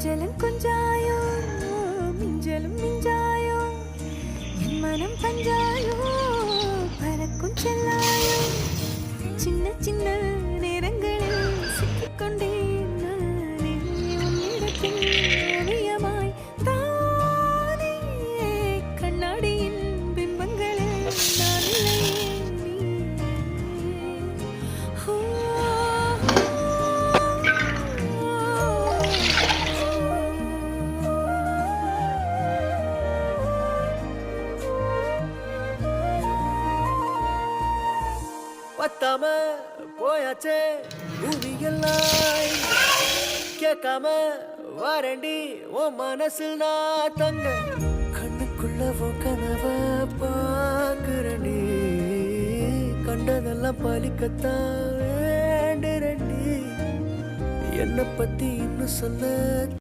கொஞ்சலும் கொஞ்சாயோ மிஞ்சலும் மிஞ்சாயோ என் மனம் பஞ்சாயோ பறக்கும் செல்லாயோ சின்ன சின்ன நேரங்களில் சிக்கிக்கொண்டேன் நானே உன்னிடத்தில் ஓவியமாய் தானே கண்ணாடியின் பிம்பங்களில் நான் இல்லையே நீ பத்தாம போயாச்சே பூமியெல்லாம் கேட்காம வாரண்டி உன் மனசில் நான் தங்க கண்ணுக்குள்ள உன் கனவ பாக்குறண்டி கண்டதெல்லாம் பலிக்கத்தான் வேண்டுறண்டி என்னை பத்தி இன்னும் சொல்ல